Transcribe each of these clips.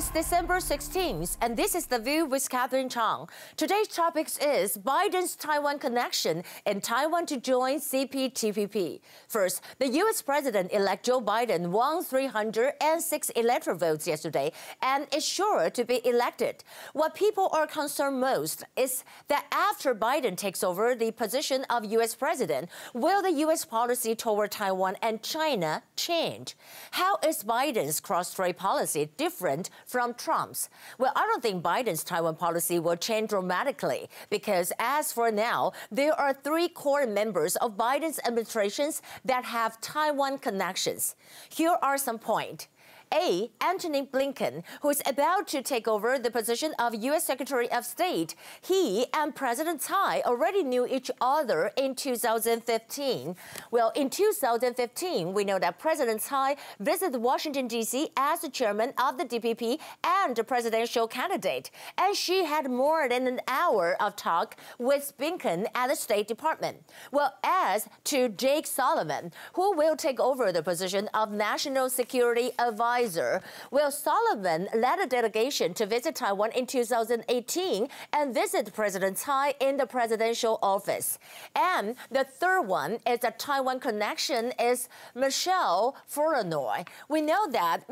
It's December 16th, and this is The View with Catherine Chang. Today's topic is Biden's Taiwan connection and Taiwan to join CPTPP. First, the U.S. President-elect Joe Biden won 306 electoral votes yesterday and is sure to be elected. What people are concerned most is that after Biden takes over the position of U.S. President, will the U.S. policy toward Taiwan and China change? How is Biden's cross-strait policy different from Trump's? Well, I don't think Biden's Taiwan policy will change dramatically because as for now, there are three core members of Biden's administrations that have Taiwan connections. Here are some points. A. Antony Blinken, who is about to take over the position of U.S. Secretary of State. He and President Tsai already knew each other in 2015. Well, in 2015, we know that President Tsai visited Washington, D.C. as the chairman of the DPP and the presidential candidate. And she had more than an hour of talk with Blinken at the State Department. Well, as to Jake Sullivan, who will take over the position of National Security Advisor. Well, Sullivan led a delegation to visit Taiwan in 2018 and visit President Tsai in the presidential office. And the third one is a Taiwan connection is Michelle Flournoy. We know that,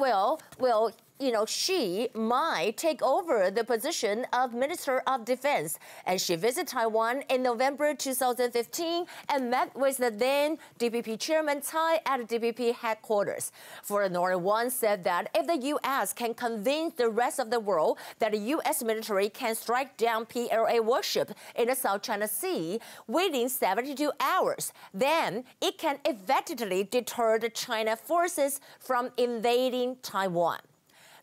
she might take over the position of Minister of Defense. And she visited Taiwan in November 2015 and met with the then DPP chairman Tsai at the DPP headquarters. Flournoy once said that if the U.S. can convince the rest of the world that the U.S. military can strike down PLA warship in the South China Sea within 72 hours, then it can effectively deter the China forces from invading Taiwan.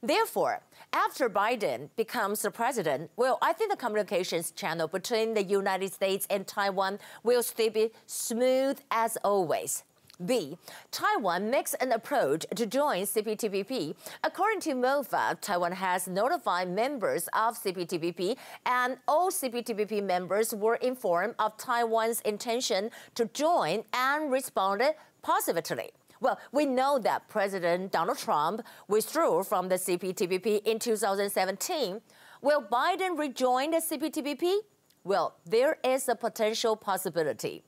Therefore, after Biden becomes the president, I think the communications channel between the United States and Taiwan will still be smooth as always. B. Taiwan makes an approach to join CPTPP. According to MOFA, Taiwan has notified members of CPTPP, and all CPTPP members were informed of Taiwan's intention to join and responded positively. Well, we know that President Donald Trump withdrew from the CPTPP in 2017. Will Biden rejoin the CPTPP? Well, there is a potential possibility.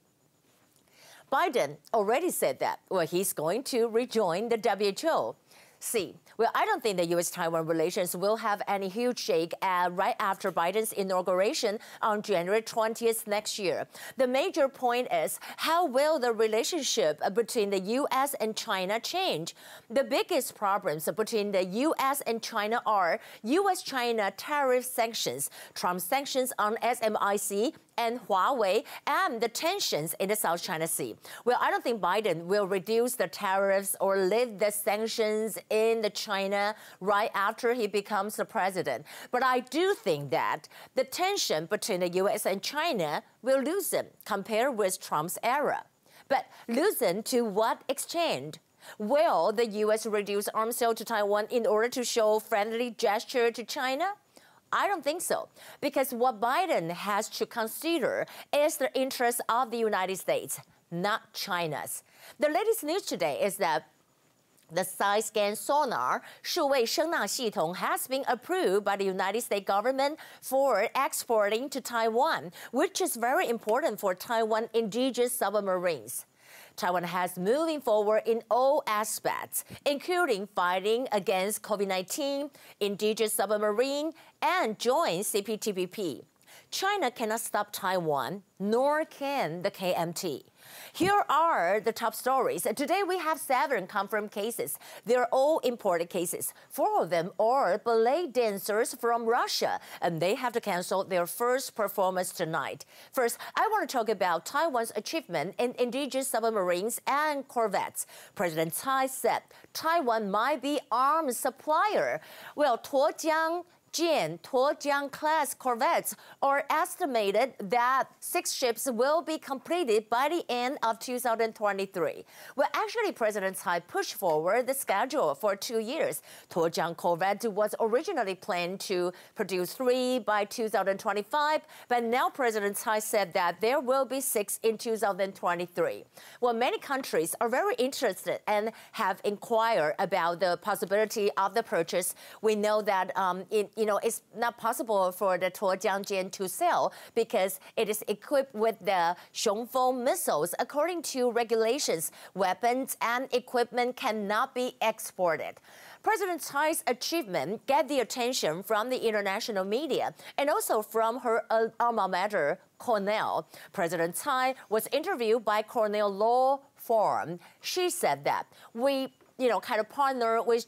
Biden already said that, he's going to rejoin the WHO. C. I don't think the U.S.-Taiwan relations will have any huge shake right after Biden's inauguration on January 20th next year. The major point is, how will the relationship between the U.S. and China change? The biggest problems between the U.S. and China are U.S.-China tariff sanctions, Trump's sanctions on SMIC, and Huawei, and the tensions in the South China Sea. Well, I don't think Biden will reduce the tariffs or lift the sanctions in China right after he becomes the president. But I do think that the tension between the U.S. and China will loosen compared with Trump's era. But loosen to what extent? Will the U.S. reduce arms sale to Taiwan in order to show friendly gesture to China? I don't think so, because what Biden has to consider is the interest of the United States, not China's. The latest news today is that the side-scan sonar 数位声纳系统 has been approved by the United States government for exporting to Taiwan, which is very important for Taiwan indigenous submarines. Taiwan has moving forward in all aspects, including fighting against COVID-19, indigenous submarine, and join CPTPP. China cannot stop Taiwan, nor can the KMT. Here are the top stories. Today we have 7 confirmed cases. They're all imported cases. 4 of them are ballet dancers from Russia, and they have to cancel their first performance tonight. First, I want to talk about Taiwan's achievement in indigenous submarines and corvettes. President Tsai said Taiwan might be arms supplier. Well, Tuojiang Jian Tuojiang-class corvettes are estimated that 6 ships will be completed by the end of 2023. Well, actually, President Tsai pushed forward the schedule for 2 years. Tuojiang corvette was originally planned to produce 3 by 2025, but now President Tsai said that there will be 6 in 2023. Well, many countries are very interested and have inquired about the possibility of the purchase. We know that it's not possible for the Tuojiang Jian to sail because it is equipped with the Xiongfeng missiles. According to regulations, weapons and equipment cannot be exported. President Tsai's achievement get the attention from the international media and also from her alma mater, Cornell. President Tsai was interviewed by Cornell Law Forum. She said that we kind of partner with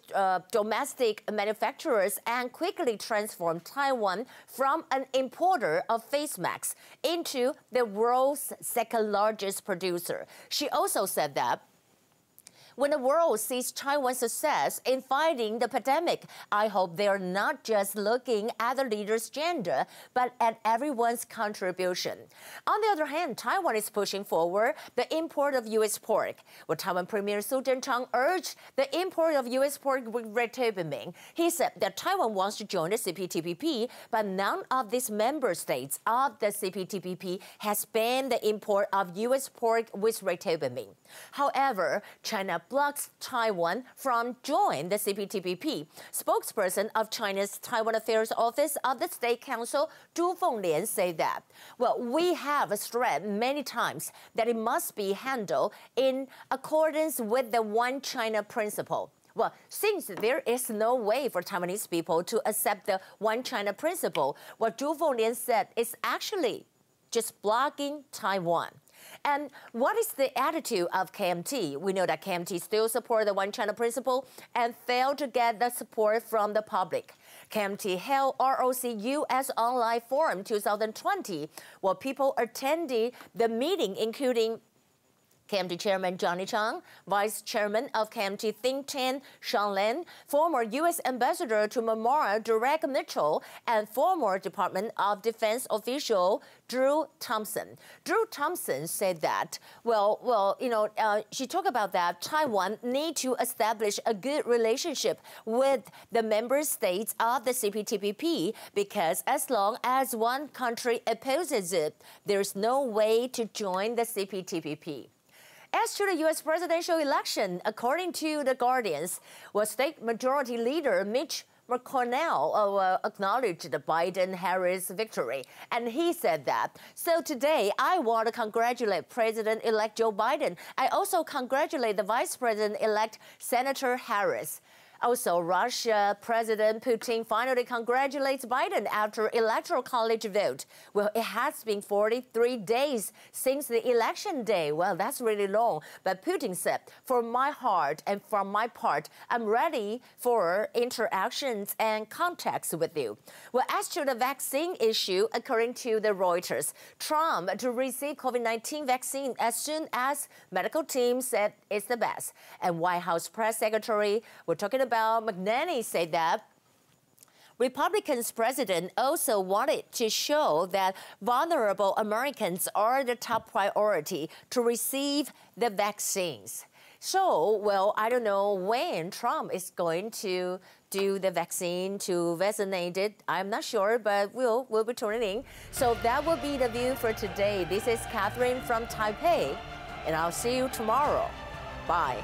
domestic manufacturers and quickly transform Taiwan from an importer of face masks into the world's second largest producer. She also said that when the world sees Taiwan's success in fighting the pandemic, I hope they are not just looking at the leader's gender, but at everyone's contribution. On the other hand, Taiwan is pushing forward the import of U.S. pork. Well, Taiwan Premier Su Tseng-chang urged the import of U.S. pork with red taping. He said that Taiwan wants to join the CPTPP, but none of these member states of the CPTPP has banned the import of U.S. pork with red taping. However, China blocks Taiwan from joining the CPTPP. Spokesperson of China's Taiwan Affairs Office of the State Council, Zhu Fenglian, said that, well, we have stressed many times that it must be handled in accordance with the One China principle. Well, since there is no way for Taiwanese people to accept the One China principle, what Zhu Fenglian said is actually just blocking Taiwan. And what is the attitude of KMT? We know that KMT still support the One China principle and failed to get the support from the public. KMT held ROC U.S. Online Forum 2020, where people attended the meeting, including KMT Chairman Johnny Chang, Vice Chairman of KMT think tank Sean Lin, former U.S. Ambassador to Myanmar Derek Mitchell, and former Department of Defense official Drew Thompson. Drew Thompson said that, she talked about that Taiwan need to establish a good relationship with the member states of the CPTPP because as long as one country opposes it, there's no way to join the CPTPP. As to the U.S. presidential election, according to The Guardians, State Majority Leader Mitch McConnell acknowledged the Biden-Harris victory, and he said that, so today I want to congratulate President-elect Joe Biden. I also congratulate the Vice President-elect Senator Harris. Also, Russia President Putin finally congratulates Biden after Electoral College vote. Well, it has been 43 days since the election day. Well, that's really long. But Putin said, from my heart and from my part, I'm ready for interactions and contacts with you. Well, as to the vaccine issue, according to the Reuters, Trump to receive COVID-19 vaccine as soon as medical team said it's the best. And White House Press Secretary, we're talking about McNanny, said that Republicans president also wanted to show that vulnerable Americans are the top priority to receive the vaccines. So, well, I don't know when Trump is going to do the vaccine to vaccinate it. I'm not sure, but we'll be tuning in. So that will be The View for today. This is Catherine from Taipei, and I'll see you tomorrow. Bye.